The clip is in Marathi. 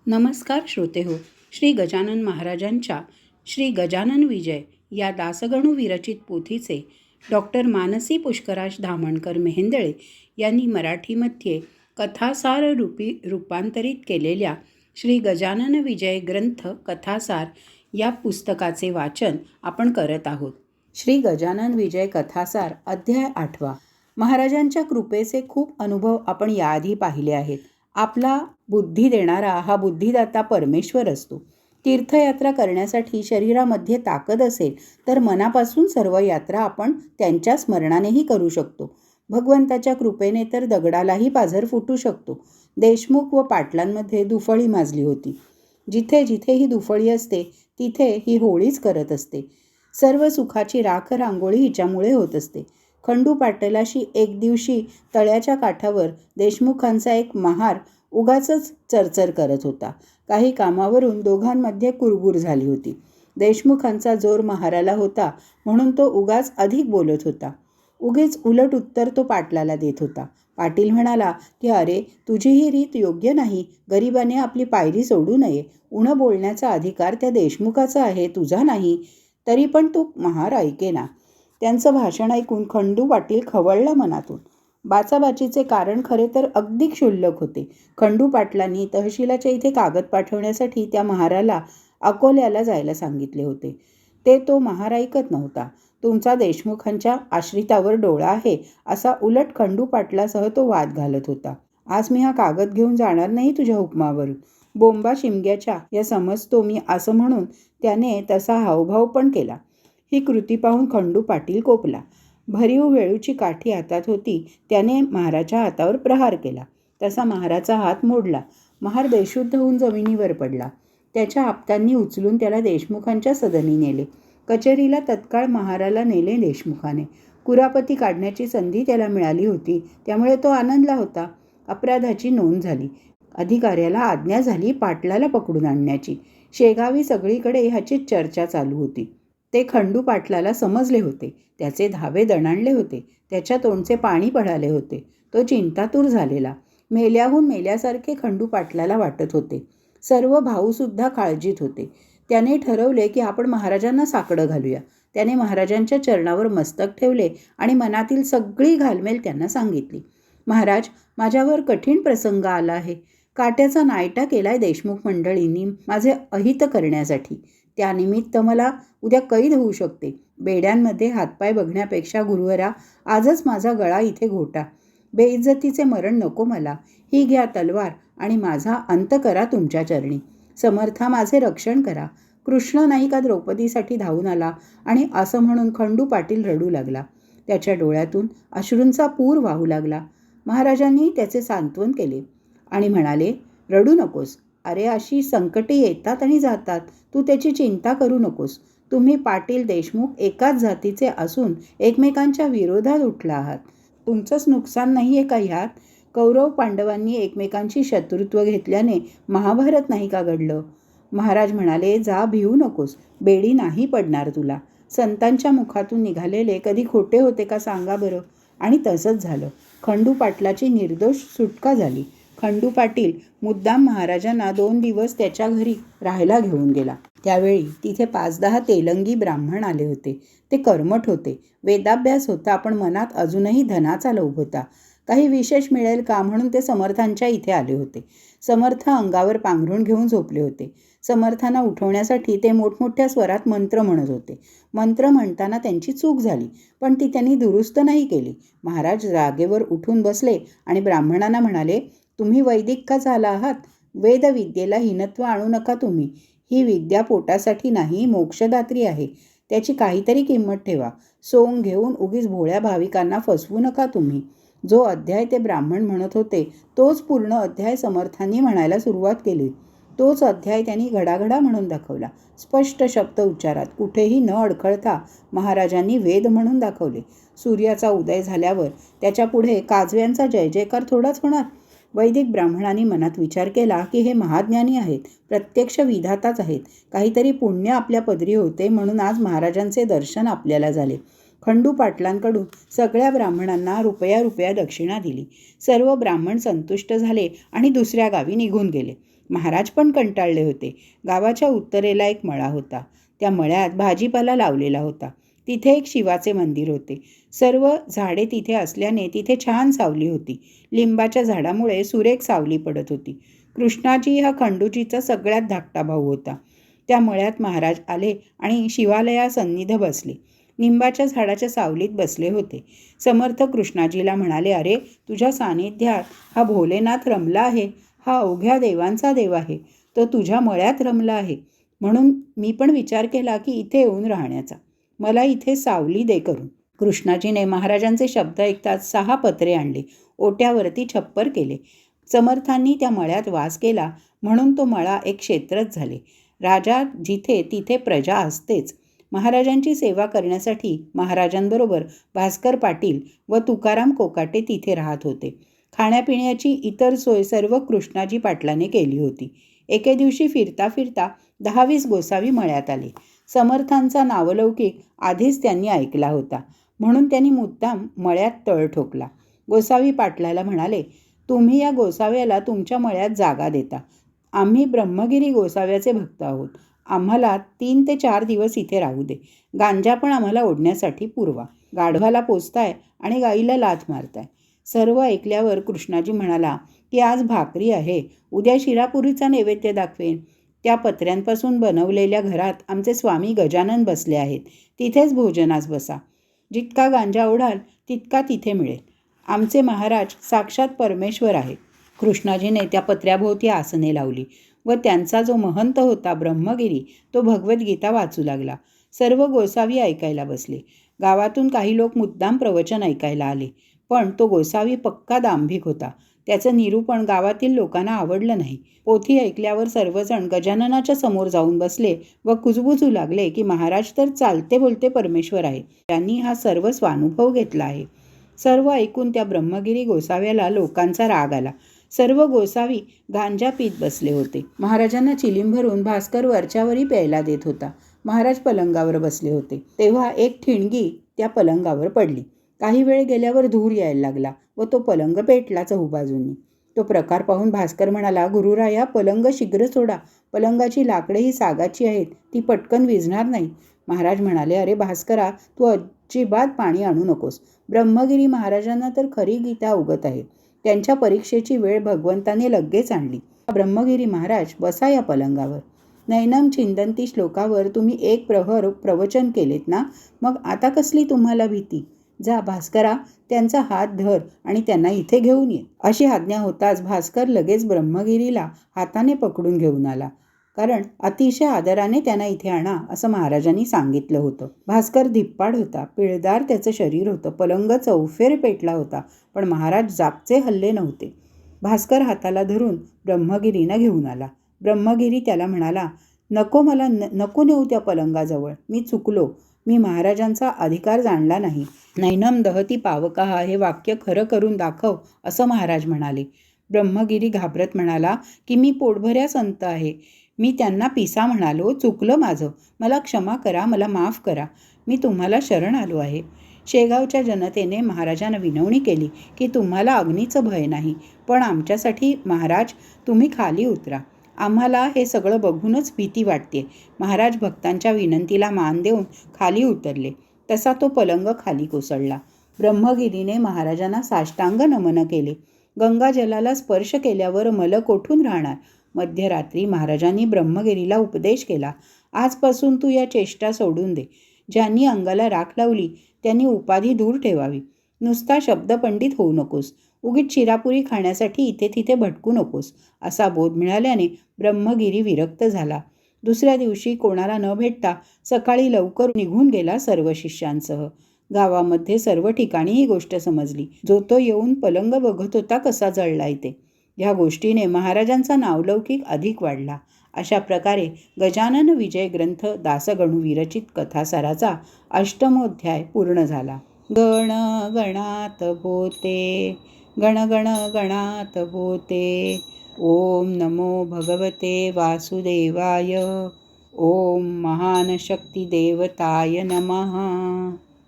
नमस्कार श्रोते हो. श्री गजानन महाराजांच्या श्री गजानन विजय या दासगणू विरचित पोथीचे डॉक्टर मानसी पुष्कराज धामणकर मेहेंदळे यांनी मराठीमध्ये कथासार रूपांतरित केलेल्या श्री गजानन विजय ग्रंथ कथासार या पुस्तकाचे वाचन आपण करत आहोत. श्री गजानन विजय कथासार अध्याय 8. महाराजांच्या कृपेचे खूप अनुभव आपण याआधी पाहिले आहेत. आपला बुद्धी देणारा हा बुद्धिदाता परमेश्वर असतो. तीर्थयात्रा करण्यासाठी शरीरामध्ये ताकद असेल तर मनापासून सर्व यात्रा आपण त्यांच्या स्मरणानेही करू शकतो. भगवंताच्या कृपेने तर दगडालाही पाझर फुटू शकतो. देशमुख व पाटलांमध्ये दुफळी माजली होती. जिथे जिथे ही दुफळी असते तिथे ही होळीच करत असते. सर्व सुखाची राख रांगोळी हिच्यामुळे होत असते. खंडू पाटलाशी एक दिवशी तळ्याच्या काठावर देशमुखांचा एक महार उगाचच चरचर करत होता. काही कामावरून दोघांमध्ये कुरबुर झाली होती. देशमुखांचा जोर महाराला होता म्हणून तो उगाच अधिक बोलत होता. उगीच उलट उत्तर तो पाटलाला देत होता. पाटील म्हणाला की अरे, तुझी ही रीत योग्य नाही. गरिबाने आपली पायरी सोडू नये. उणं बोलण्याचा अधिकार त्या देशमुखाचा आहे, तुझा नाही. तरी पण तो महार ऐकेना. त्यांचं भाषण ऐकून खंडू पाटील खवळला मनातून. बाचाबाचीचे कारण खरे तर अगदी क्षुल्लक होते. खंडू पाटलांनी तहसीलाच्या इथे कागद पाठवण्यासाठी त्या महाराला अकोल्याला जायला सांगितले होते. ते तो महार ऐकत नव्हता. तुमचा देशमुखांच्या आश्रितावर डोळा आहे असा उलट खंडू पाटलासह तो वाद घालत होता. आज मी हा कागद घेऊन जाणार नाही तुझ्या हुकमावरून. बोंबा शिमग्याच्या या समजतो मी असं म्हणून त्याने तसा हावभाव पण केला. ही कृती पाहून खंडू पाटील कोपला. भरीव वेळूची काठी हातात होती. त्याने महाराच्या हातावर प्रहार केला. तसा महाराचा हात मोडला. महार बेशुद्ध होऊन जमिनीवर पडला. त्याच्या आप्तांनी उचलून त्याला देशमुखांच्या सदनी नेले. कचेरीला तत्काळ महाराला नेले देशमुखाने. कुरापती काढण्याची संधी त्याला मिळाली होती, त्यामुळे तो आनंदला होता. अपराधाची नोंद झाली. अधिकाऱ्याला आज्ञा झाली पाटलाला पकडून आणण्याची. शेगावी सगळीकडे ह्याचीच चर्चा चालू होती. ते खंडू पाटलाला समजले होते. त्याचे धावे दणाणले होते. त्याच्या तोंडचे पाणी पळाले होते. तो चिंतातूर झालेला. मेल्याहून मेल्यासारखे खंडू पाटलाला वाटत होते. सर्व भाऊसुद्धा काळजीत होते. त्याने ठरवले की आपण महाराजांना साकडं घालूया. त्याने महाराजांच्या चरणावर मस्तक ठेवले आणि मनातील सगळी घालमेल त्यांना सांगितली. महाराज, माझ्यावर कठीण प्रसंग आला आहे. काट्याचा नायटा केलाय देशमुख मंडळींनी माझे अहित करण्यासाठी. त्यानिमित्त मला उद्या कैद होऊ शकते. बेड्यांमध्ये हातपाय बघण्यापेक्षा गुरुवरा आजच माझा गळा इथे घोटा. बेइज्जतीचे मरण नको मला. ही घ्या तलवार आणि माझा अंत करा तुमच्या चरणी. समर्था, माझे रक्षण करा. कृष्ण नाही का द्रौपदीसाठी धावून आला? आणि असं म्हणून खंडू पाटील रडू लागला. त्याच्या डोळ्यातून अश्रूंचा पूर वाहू लागला. महाराजांनी त्याचे सांत्वन केले आणि म्हणाले, रडू नकोस. अरे, अशी संकटे येतात आणि जातात. तू त्याची चिंता करू नकोस. तुम्ही पाटील देशमुख एकाच जातीचे असून एकमेकांच्या विरोधात उठला आहात. तुमचंच नुकसान नाही आहे का ह्यात? कौरव पांडवांनी एकमेकांशी शत्रुत्व घेतल्याने महाभारत नाही का घडलं? महाराज म्हणाले, जा, भिवू नकोस. बेडी नाही पडणार तुला. संतांच्या मुखातून निघालेले कधी खोटे होते का सांगा बरं? आणि तसंच झालं. खंडू पाटलाची निर्दोष सुटका झाली. खंडू पाटील मुद्दाम महाराजांना 2 दिवस त्याच्या घरी राहायला घेऊन गेला. त्यावेळी तिथे 5-10 तेलंगी ब्राह्मण आले होते. ते कर्मठ होते. वेदाभ्यास होता, पण मनात अजूनही धनाचा लोभ होता. काही विशेष मिळेल का म्हणून ते समर्थांच्या इथे आले होते. समर्थ अंगावर पांघरून घेऊन झोपले होते. समर्थांना उठवण्यासाठी ते मोठमोठ्या स्वरात मंत्र म्हणत होते. मंत्र म्हणताना त्यांची चूक झाली, पण ती त्यांनी दुरुस्त नाही केली. महाराज जागेवर उठून बसले आणि ब्राह्मणांना म्हणाले, तुम्ही वैदिक का झाला आहात? वेदविद्येला हीनत्व आणू नका तुम्ही. ही विद्या पोटासाठी नाही, मोक्षदात्री आहे. त्याची काहीतरी किंमत ठेवा. सोंग घेऊन उगीच भोळ्या भाविकांना फसवू नका तुम्ही. जो अध्याय ते ब्राह्मण म्हणत होते तोच पूर्ण अध्याय समर्थांनी म्हणायला सुरुवात केली. तोच अध्याय त्यांनी घडाघडा म्हणून दाखवला. स्पष्ट शब्द उच्चारात, कुठेही न अडखळता महाराजांनी वेद म्हणून दाखवले. सूर्याचा उदय झाल्यावर त्याच्या पुढे काजव्यांचा जय जयकार थोडाच होणार? वैदिक ब्राह्मणांनी मनात विचार केला की हे महाज्ञानी आहेत, प्रत्यक्ष विधाताच आहेत. काहीतरी पुण्य आपल्या पदरी होते म्हणून आज महाराजांचे दर्शन आपल्याला झाले. खंडू पाटलांकडून सगळ्या ब्राह्मणांना रुपया दक्षिणा दिली. सर्व ब्राह्मण संतुष्ट झाले आणि दुसऱ्या गावी निघून गेले. महाराज पण कंटाळले होते. गावाच्या उत्तरेला एक मळा होता. त्या मळ्यात भाजीपाला लावलेला होता. तिथे एक शिवाचे मंदिर होते. सर्व झाडे तिथे असल्याने तिथे छान सावली होती. लिंबाच्या झाडामुळे सुरेख सावली पडत होती. कृष्णाजी हा खंडूजीचा सगळ्यात धाकटा भाऊ होता. त्या मळ्यात महाराज आले आणि शिवालयासन्निध बसले. निंबाच्या झाडाच्या सावलीत बसले होते. समर्थ कृष्णाजीला म्हणाले, अरे, तुझ्या सानिध्यात हा भोलेनाथ रमला आहे. हा अवघ्या देवांचा देव आहे. तो तुझ्या मळ्यात रमला आहे. म्हणून मी पण विचार केला की इथे येऊन राहण्याचा. मला इथे सावली दे करून. कृष्णाजीने महाराजांचे शब्द ऐकताच 6 पत्रे आणले. ओट्यावरती छप्पर केले. समर्थांनी त्या मळ्यात वास केला म्हणून तो मळा एक क्षेत्रच झाले. राजा जिथे तिथे प्रजा असतेच. महाराजांची सेवा करण्यासाठी महाराजांबरोबर भास्कर पाटील व तुकाराम कोकाटे तिथे राहत होते. खाण्यापिण्याची इतर सोय सर्व कृष्णाजी पाटलाने केली होती. एके दिवशी फिरता फिरता 10-20 गोसावी मळ्यात आले. समर्थांचा नावलौकिक आधीच त्यांनी ऐकला होता म्हणून त्यांनी मुद्दाम मळ्यात तळ ठोकला. गोसावी पाटलाला म्हणाले, तुम्ही या गोसाव्याला तुमच्या मळ्यात जागा देता. आम्ही ब्रह्मगिरी गोसाव्याचे भक्त आहोत. आम्हाला 3 ते 4 दिवस इथे राहू दे. गांजा पण आम्हाला ओढण्यासाठी पुरवा. गाढवाला पोसताय आणि गाईला लाथ मारताय. सर्व ऐकल्यावर कृष्णाजी म्हणाला की आज भाकरी आहे, उद्या शिरापुरीचा नैवेद्य दाखवेन. त्या पत्र्यांपासून बनवलेल्या घरात आमचे स्वामी गजानन बसले आहेत. तिथेच भोजनास बसा. जितका गांजा ओढाल तितका तिथे मिळेल. आमचे महाराज साक्षात परमेश्वर आहेत. कृष्णाजीने त्या पत्र्याभोवती आसने लावली व त्यांचा जो महंत होता ब्रह्मगिरी तो भगवद्गीता वाचू लागला. सर्व गोसावी ऐकायला बसले. गावातून काही लोक मुद्दाम प्रवचन ऐकायला आले. पण तो गोसावी पक्का दांभिक होता. त्याचं निरूपण गावातील लोकांना आवडलं नाही. पोथी ऐकल्यावर सर्वजण गजाननाच्या समोर जाऊन बसले व कुजबुजू लागले की महाराज तर चालते बोलते परमेश्वर आहे. त्यांनी हा सर्व स्वानुभव घेतला आहे. सर्व ऐकून त्या ब्रह्मगिरी गोसाव्याला लोकांचा राग आला. सर्व गोसावी गांजा पीत बसले होते. महाराजांना चिलीम भरून भास्कर वरच्यावरी प्यायला देत होता. महाराज पलंगावर बसले होते. तेव्हा एक ठिणगी त्या पलंगावर पडली. काही वेळ गेल्यावर धूर यायला लागला व तो पलंग पेटला चहूबाजूंनी. तो प्रकार पाहून भास्कर म्हणाला, गुरुराया, पलंग शीघ्र सोडा. पलंगाची लाकडे ही सागाची आहेत. ती पटकन विझणार नाही. महाराज म्हणाले, अरे भास्करा, तू अजिबात पाणी आणू नकोस. ब्रह्मगिरी महाराजांना तर खरी गीता अवगत आहे. त्यांच्या परीक्षेची वेळ भगवंताने लगेच आणली. ब्रह्मगिरी महाराज, बसा या पलंगावर. नैनम चिंदंती श्लोकावर तुम्ही 1 प्रहर प्रवचन केलेत ना, मग आता कसली तुम्हाला भीती? जा भास्करा, त्यांचा हात धर आणि त्यांना इथे घेऊन ये. अशी आज्ञा होताच भास्कर लगेच ब्रह्मगिरीला हाताने पकडून घेऊन आला. कारण अतिशय आदराने त्यांना इथे आणा असं महाराजांनी सांगितलं होतं. भास्कर धिप्पाड होता. पिळदार त्याचं शरीर होतं. पलंग चौफेर पेटला होता. पण महाराज जागचे हल्ले नव्हते. भास्कर हाताला धरून ब्रह्मगिरीनं घेऊन आला. ब्रह्मगिरी त्याला म्हणाला, नको, मला नको नेऊ त्या पलंगाजवळ. मी चुकलो. मी महाराजांचा अधिकार जाणला नाही. नैनम दहती पावकः हे वाक्य खरं करून दाखव असं महाराज म्हणाले. ब्रह्मगिरी घाबरत म्हणाला की मी पोटभऱ्या संत आहे. मी त्यांना पिसा म्हणालो. चुकलं माझं. मला क्षमा करा. मला माफ करा. मी तुम्हाला शरण आलो आहे. शेगावच्या जनतेने महाराजांना विनवणी केली की तुम्हाला अग्नीचं भय नाही, पण आमच्यासाठी महाराज तुम्ही खाली उतरा. आम्हाला हे सगळं बघूनच भीती वाटते. महाराज भक्तांच्या विनंतीला मान देऊन खाली उतरले. तसा तो पलंग खाली कोसळला. ब्रह्मगिरीने महाराजांना साष्टांग नमन केले. गंगाजलाला स्पर्श केल्यावर मल कोठून राहणार? मध्यरात्री महाराजांनी ब्रह्मगिरीला उपदेश केला. आजपासून तू या चेष्टा सोडून दे. ज्यांनी अंगाला राख लावली त्यांनी उपाधी दूर ठेवावी. नुसता शब्दपंडित होऊ नकोस. उगीच शिरापुरी खाण्यासाठी इथे तिथे भटकू नकोस. असा बोध मिळाल्याने ब्रह्मगिरी विरक्त झाला. दुसऱ्या दिवशी कोणाला न भेटता सकाळी लवकर निघून गेला सर्व शिष्यांसह. गावामध्ये सर्व ठिकाणी ही गोष्ट समजली. जो तो येऊन पलंग बघत होता कसा जळला इथे. ह्या गोष्टीने महाराजांचा नावलौकिक अधिक वाढला. अशा प्रकारे गजानन विजय ग्रंथ दासगणू विरचित कथासाराचा 8मोध्याय पूर्ण झाला. गण गणात बोते, गण गण गणात बोते. ओम नमो भगवते वासुदेवाय. ओम महान शक्ती देवताय नमः.